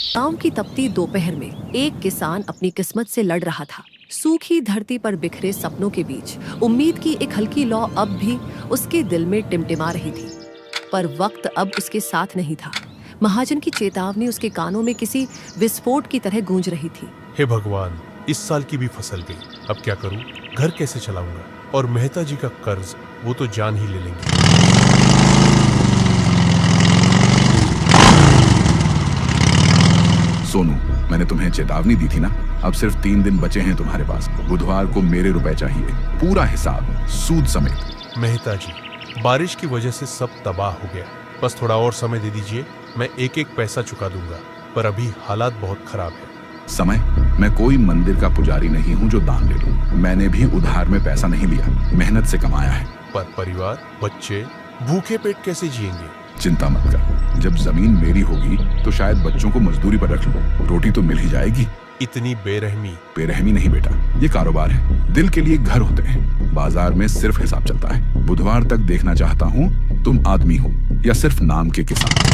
गांव की तपती दोपहर में एक किसान अपनी किस्मत से लड़ रहा था। सूखी धरती पर बिखरे सपनों के बीच उम्मीद की एक हल्की लौ अब भी उसके दिल में टिमटिमा रही थी। पर वक्त अब उसके साथ नहीं था। महाजन की चेतावनी उसके कानों में किसी विस्फोट की तरह गूंज रही थी। हे भगवान, इस साल की भी फसल गई। अब क्या करूं? घर कैसे चलाऊंगा? और मेहता जी का कर्ज, वो तो जान ही ले लेंगे। सोनू, मैंने तुम्हें चेतावनी दी थी ना। अब सिर्फ 3 दिन बचे हैं तुम्हारे पास। बुधवार को मेरे रुपए चाहिए, पूरा हिसाब, सूद समेत। मेहता जी, बारिश की वजह से सब तबाह हो गया। बस थोड़ा और समय दे दीजिए, मैं एक एक पैसा चुका दूंगा। पर अभी हालात बहुत खराब है। समय? मैं कोई मंदिर का पुजारी नहीं हूँ जो दान ले लूं। मैंने भी उधार में पैसा नहीं लिया, मेहनत से कमाया है। पर परिवार, बच्चे भूखे पेट कैसे जिएंगे? चिंता मत कर, जब जमीन मेरी होगी तो शायद बच्चों को मजदूरी पर रख लूं। रोटी तो मिल ही जाएगी। इतनी बेरहमी? बेरहमी नहीं बेटा, ये कारोबार है। दिल के लिए घर होते हैं। बाजार में सिर्फ हिसाब चलता है। बुधवार तक देखना चाहता हूँ तुम आदमी हो या सिर्फ नाम के किसान।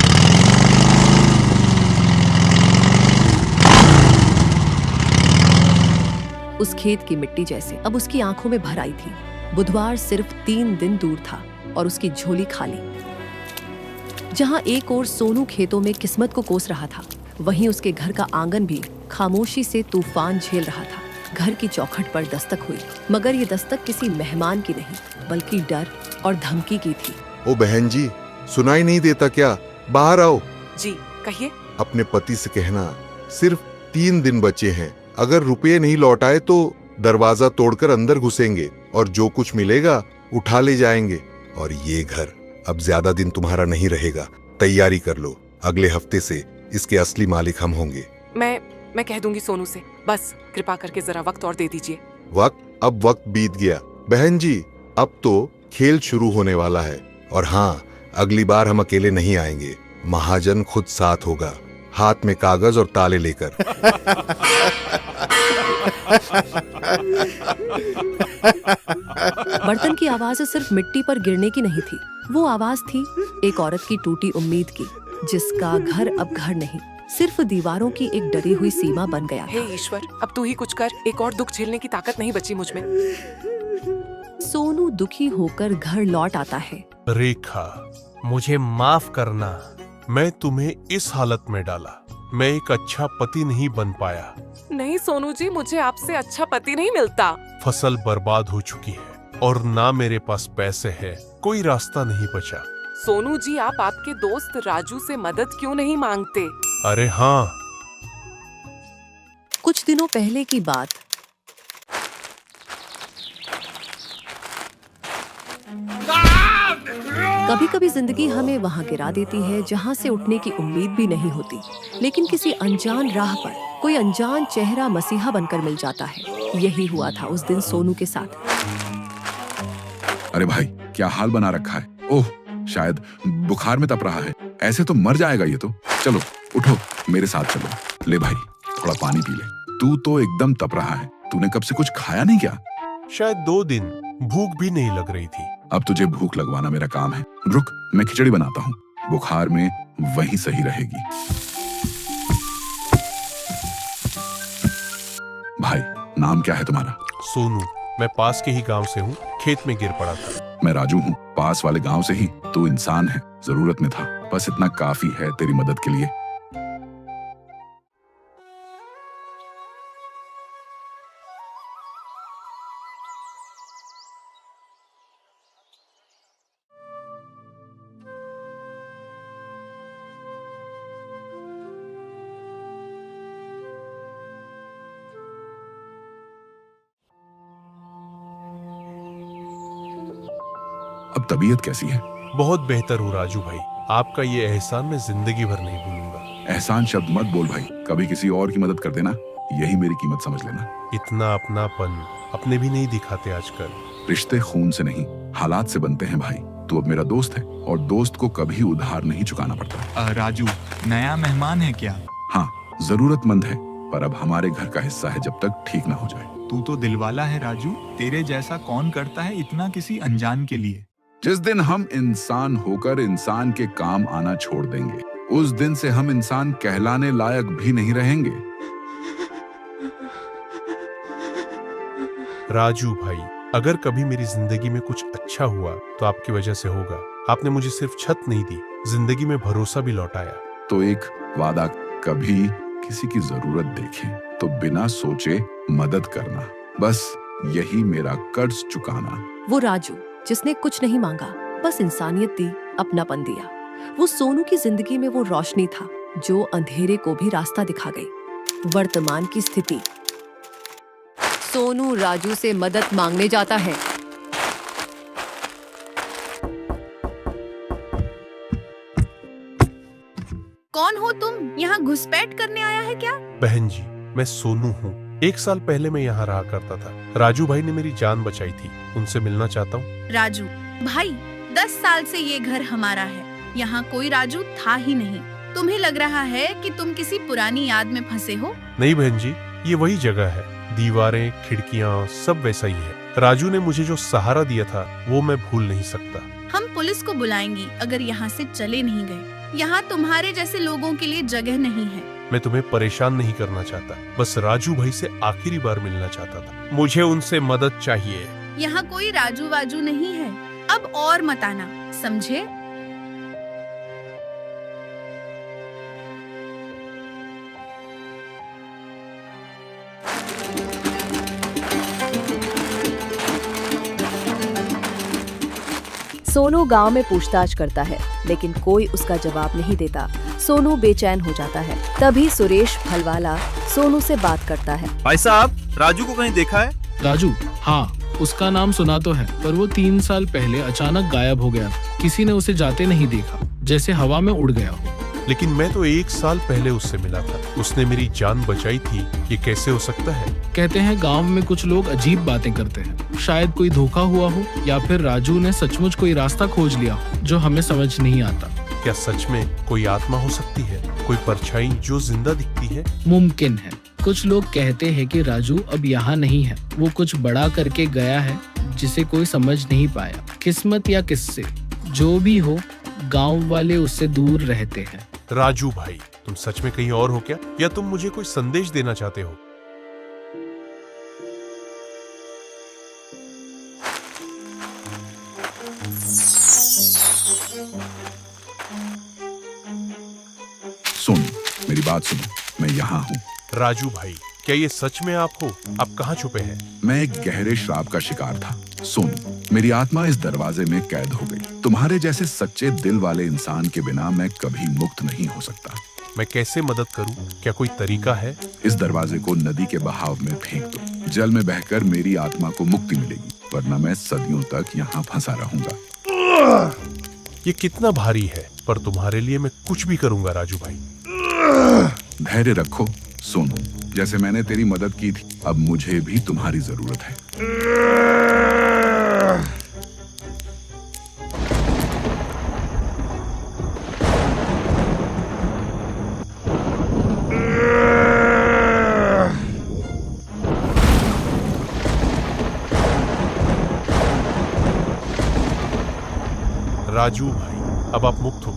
उस खेत की मिट्टी जैसे अब उसकी आंखों में भर आई थी। बुधवार सिर्फ 3 दिन दूर था और उसकी झोली खाली। जहां एक ओर सोनू खेतों में किस्मत को कोस रहा था, वहीं उसके घर का आंगन भी खामोशी से तूफान झेल रहा था। घर की चौखट पर दस्तक हुई, मगर ये दस्तक किसी मेहमान की नहीं बल्कि डर और धमकी की थी। ओ बहन जी, सुनाई नहीं देता क्या? बाहर आओ। जी कहिए। अपने पति से कहना सिर्फ 3 दिन बचे हैं। अगर रुपये नहीं लौटाए तो दरवाजा तोड़कर अंदर घुसेंगे और जो कुछ मिलेगा उठा ले जाएंगे। और ये घर अब ज्यादा दिन तुम्हारा नहीं रहेगा। तैयारी कर लो, अगले हफ्ते से इसके असली मालिक हम होंगे। मैं कह दूंगी सोनू से। बस कृपा करके जरा वक्त और दे दीजिए। वक्त बीत गया बहन जी। अब तो खेल शुरू होने वाला है। और हाँ, अगली बार हम अकेले नहीं आएंगे। महाजन खुद साथ होगा, हाथ में कागज और ताले लेकर। बर्तन की आवाज सिर्फ मिट्टी पर गिरने की नहीं थी, वो आवाज थी एक औरत की टूटी उम्मीद की, जिसका घर अब घर नहीं, सिर्फ दीवारों की एक डरी हुई सीमा बन गया था। हे ईश्वर, अब तू ही कुछ कर। एक और दुख झेलने की ताकत नहीं बची मुझ में। सोनू दुखी होकर घर लौट आता है। रेखा, मुझे माफ करना। मैं तुम्हें इस हालत में डाला। मैं एक अच्छा पति नहीं बन पाया। नहीं सोनू जी, मुझे आपसे अच्छा पति नहीं मिलता। फसल बर्बाद हो चुकी है और ना मेरे पास पैसे हैं। कोई रास्ता नहीं बचा। सोनू जी, आप आपके दोस्त राजू से मदद क्यों नहीं मांगते? अरे हाँ। कुछ दिनों पहले की बात। कभी कभी जिंदगी हमें वहां गिरा देती है जहां से उठने की उम्मीद भी नहीं होती, लेकिन किसी अनजान राह पर कोई अनजान चेहरा मसीहा बनकर मिल जाता है। यही हुआ था उस दिन सोनू के साथ। अरे भाई, क्या हाल बना रखा है। ओह, शायद बुखार में तप रहा है। ऐसे तो मर जाएगा ये तो। चलो उठो, मेरे साथ चलो। ले भाई, थोड़ा पानी पी ले। तू तो एकदम तप रहा है। तूने कब से कुछ खाया नहीं क्या? शायद 2 दिन, भूख भी नहीं लग रही थी। अब तुझे भूख लगवाना मेरा काम है। रुक, मैं खिचड़ी बनाता हूँ। बुखार में वही सही रहेगी। भाई, नाम क्या है तुम्हारा? सोनू। मैं पास के ही गांव से हूँ। खेत में गिर पड़ा था। मैं राजू हूँ, पास वाले गांव से ही। तू इंसान है, जरूरत में था। बस इतना काफी है तेरी मदद के लिए। अब तबीयत कैसी है? बहुत बेहतर हूँ राजू भाई। आपका ये एहसान मैं जिंदगी भर नहीं भूलूंगा। एहसान शब्द मत बोल भाई। कभी किसी और की मदद कर देना, यही मेरी कीमत समझ लेना। इतना अपनापन अपने भी नहीं दिखाते आजकल। रिश्ते खून से नहीं, हालात से बनते हैं भाई। तू अब मेरा दोस्त है और दोस्त को कभी उधार नहीं चुकाना पड़ता। राजू, नया मेहमान है क्या? हाँ, जरूरतमंद है, पर अब हमारे घर का हिस्सा है जब तक ठीक ना हो जाए। तू तो दिलवाला है राजू। तेरे जैसा कौन करता है इतना किसी अनजान के लिए? जिस दिन हम इंसान होकर इंसान के काम आना छोड़ देंगे, उस दिन से हम इंसान कहलाने लायक भी नहीं रहेंगे। राजू भाई, अगर कभी मेरी जिंदगी में कुछ अच्छा हुआ तो आपकी वजह से होगा। आपने मुझे सिर्फ छत नहीं दी, जिंदगी में भरोसा भी लौटाया। तो एक वादा, कभी किसी की जरूरत देखे तो बिना सोचे मदद करना, बस यही मेरा कर्ज चुकाना। वो राजू जिसने कुछ नहीं मांगा, बस इंसानियत दी, अपनापन दिया। वो सोनू की जिंदगी में वो रोशनी था जो अंधेरे को भी रास्ता दिखा गई। वर्तमान की स्थिति, सोनू राजू से मदद मांगने जाता है। कौन हो तुम? यहाँ घुसपैठ करने आया है क्या? बहन जी, मैं सोनू हूँ। 1 साल पहले मैं यहाँ रहा करता था। राजू भाई ने मेरी जान बचाई थी, उनसे मिलना चाहता हूँ। राजू भाई, 10 साल से ये घर हमारा है। यहाँ कोई राजू था ही नहीं। तुम्हें लग रहा है कि तुम किसी पुरानी याद में फंसे हो? नहीं बहन जी, ये वही जगह है। दीवारें, खिड़कियाँ सब वैसा ही है। राजू ने मुझे जो सहारा दिया था वो मैं भूल नहीं सकता। हम पुलिस को बुलाएंगी अगर यहाँ से चले नहीं गए। यहाँ तुम्हारे जैसे लोगों के लिए जगह नहीं है। मैं तुम्हें परेशान नहीं करना चाहता, बस राजू भाई से आखिरी बार मिलना चाहता था। मुझे उनसे मदद चाहिए। यहाँ कोई राजू वाजू नहीं है। अब और मत आना, समझे? सोनू गांव में पूछताछ करता है, लेकिन कोई उसका जवाब नहीं देता। सोनू बेचैन हो जाता है। तभी सुरेश फलवाला सोनू से बात करता है। भाई साहब, राजू को कहीं देखा है? राजू? हाँ, उसका नाम सुना तो है, पर वो 3 साल पहले अचानक गायब हो गया। किसी ने उसे जाते नहीं देखा, जैसे हवा में उड़ गया हो। लेकिन मैं तो 1 साल पहले उससे मिला था। उसने मेरी जान बचाई थी। ये कैसे हो सकता है? कहते हैं गांव में कुछ लोग अजीब बातें करते हैं। शायद कोई धोखा हुआ हो, या फिर राजू ने सचमुच कोई रास्ता खोज लिया हो जो हमें समझ नहीं आता। क्या सच में कोई आत्मा हो सकती है? कोई परछाई जो जिंदा दिखती है? मुमकिन है। कुछ लोग कहते हैं कि राजू अब यहाँ नहीं है। वो कुछ बड़ा करके गया है जिसे कोई समझ नहीं पाया। किस्मत या किससे, जो भी हो, गांव वाले उससे दूर रहते हैं। राजू भाई, तुम सच में कहीं और हो क्या, या तुम मुझे कोई संदेश देना चाहते हो? सुन, मेरी बात सुनो, मैं यहाँ हूँ। राजू भाई, क्या ये सच में आप हो? आप कहाँ छुपे हैं? मैं एक गहरे श्राप का शिकार था। सुन, मेरी आत्मा इस दरवाजे में कैद हो गई। तुम्हारे जैसे सच्चे दिल वाले इंसान के बिना मैं कभी मुक्त नहीं हो सकता। मैं कैसे मदद करूं? क्या कोई तरीका है? इस दरवाजे को नदी के बहाव में फेंक दो। जल में बहकर मेरी आत्मा को मुक्ति मिलेगी, वरना मैं सदियों तक यहाँ फंसा रहूंगा। ये कितना भारी है, पर तुम्हारे लिए मैं कुछ भी करूंगा राजू भाई। धैर्य रखो सोनू, जैसे मैंने तेरी मदद की थी, अब मुझे भी तुम्हारी जरूरत है। राजू भाई, अब आप मुक्त हो।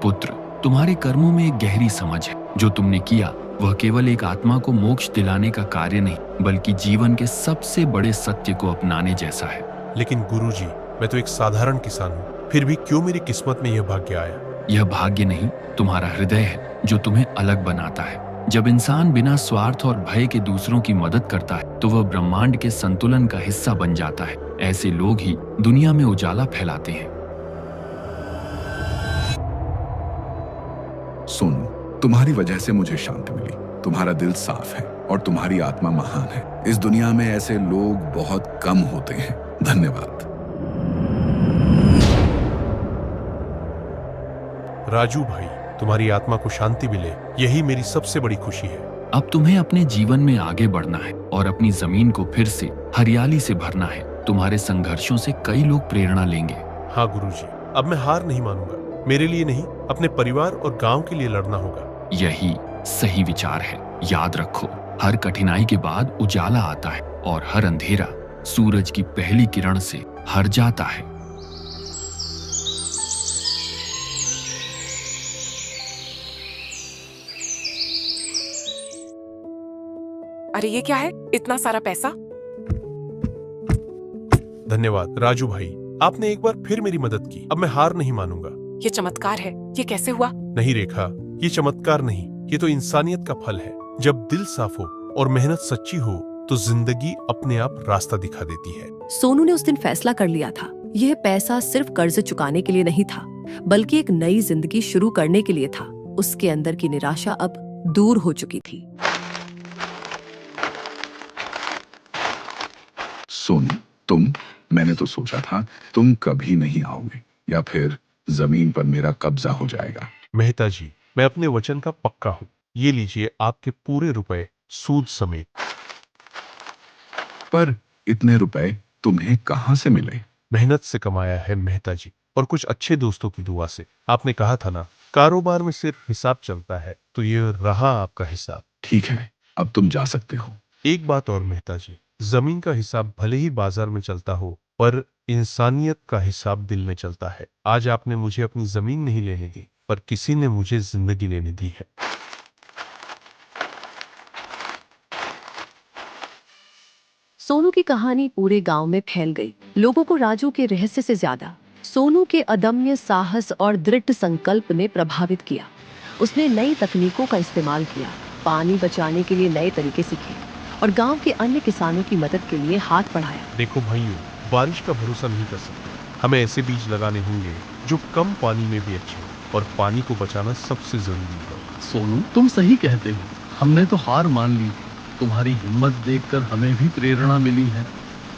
पुत्र, तुम्हारे कर्मों में एक गहरी समझ है। जो तुमने किया वह केवल एक आत्मा को मोक्ष दिलाने का कार्य नहीं, बल्कि जीवन के सबसे बड़े सत्य को अपनाने जैसा है। लेकिन गुरुजी, मैं तो एक साधारण किसान हूँ, फिर भी क्यों मेरी किस्मत में यह भाग्य आया? यह भाग्य नहीं, तुम्हारा हृदय है जो तुम्हें अलग बनाता है। जब इंसान बिना स्वार्थ और भय के दूसरों की मदद करता है तो वह ब्रह्मांड के संतुलन का हिस्सा बन जाता है। ऐसे लोग ही दुनिया में उजाला फैलाते हैं। सोनू, तुम्हारी वजह से मुझे शांति मिली। तुम्हारा दिल साफ है और तुम्हारी आत्मा महान है। इस दुनिया में ऐसे लोग बहुत कम होते हैं। धन्यवाद। राजू भाई, तुम्हारी आत्मा को शांति मिले, यही मेरी सबसे बड़ी खुशी है। अब तुम्हें अपने जीवन में आगे बढ़ना है और अपनी जमीन को फिर से हरियाली से भरना है। तुम्हारे संघर्षों से कई लोग प्रेरणा लेंगे। हाँ गुरुजी, अब मैं हार नहीं मानूंगा। मेरे लिए नहीं, अपने परिवार और गांव के लिए लड़ना होगा। यही सही विचार है। याद रखो, हर कठिनाई के बाद उजाला आता है और हर अंधेरा सूरज की पहली किरण से हर जाता है। अरे ये क्या है, इतना सारा पैसा? धन्यवाद राजू भाई, आपने एक बार फिर मेरी मदद की। अब मैं हार नहीं मानूंगा। ये चमत्कार है। ये कैसे हुआ? नहीं रेखा, ये चमत्कार नहीं, ये तो इंसानियत का फल है। जब दिल साफ हो और मेहनत सच्ची हो तो जिंदगी अपने आप रास्ता दिखा देती है। सोनू ने उस दिन फैसला कर लिया था, यह पैसा सिर्फ कर्ज चुकाने के लिए नहीं था, बल्कि एक नई जिंदगी शुरू करने के लिए था। उसके अंदर की निराशा अब दूर हो चुकी थी। सोनू, मैंने तो सोचा था तुम कभी नहीं आओगे, या फिर जमीन पर मेरा कब्जा हो जाएगा। मेहता जी, मैं अपने वचन का पक्का हूँ। ये लीजिए आपके पूरे रुपए सूद समेत। पर इतने रुपए तुम्हें कहाँ से मिले? मेहनत से कमाया है मेहता जी, और कुछ अच्छे दोस्तों की दुआ से। आपने कहा था ना, कारोबार में सिर्फ हिसाब चलता है, तो ये रहा आपका हिसाब। ठीक है, अब तुम जा सकते हो। एक बात और मेहता जी, जमीन का हिसाब भले ही बाजार में चलता हो, पर इंसानियत का हिसाब दिल में चलता है। आज आपने मुझे अपनी जमीन नहीं लेने दी, पर किसी ने मुझे जिंदगी लेने दी है। सोनू की कहानी पूरे गांव में फैल गई। लोगों को राजू के रहस्य से ज्यादा सोनू के अदम्य साहस और दृढ़ संकल्प ने प्रभावित किया। उसने नई तकनीकों का इस्तेमाल किया, पानी बचाने के लिए नए तरीके सीखे और गांव के अन्य किसानों की मदद के लिए हाथ बढ़ाया। देखो भाइयों, बारिश का भरोसा नहीं कर सकते। हमें ऐसे बीज लगाने होंगे जो कम पानी में भी अच्छे हो, और पानी को बचाना सबसे जरूरी है। सोनू, तुम सही कहते हो। हमने तो हार मान ली, तुम्हारी हिम्मत देखकर हमें भी प्रेरणा मिली है।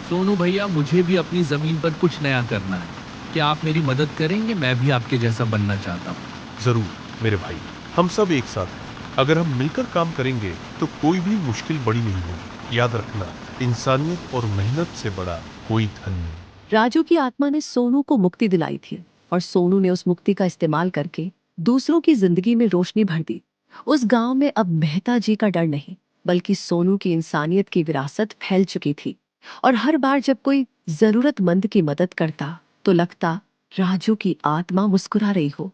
सोनू भैया, मुझे भी अपनी जमीन पर कुछ नया करना है। क्या आप मेरी मदद करेंगे? मैं भी आपके जैसा बनना चाहता हूँ। जरूर मेरे भाई, हम सब एक साथ हैं। अगर हम मिलकर काम करेंगे तो कोई भी मुश्किल बड़ी नहीं होगी। याद रखना, इंसानियत और मेहनत से बड़ा कोई धन नहीं। राजू की आत्मा ने सोनू को मुक्ति दिलाई थी, और सोनू ने उस मुक्ति का इस्तेमाल करके दूसरों की जिंदगी में रोशनी भर दी। उस गांव में अब मेहता जी का डर नहीं, बल्कि सोनू की इंसानियत की विरासत फैल चुकी थी। और हर बार जब कोई जरूरतमंद की मदद करता तो लगता राजू की आत्मा मुस्कुरा रही हो।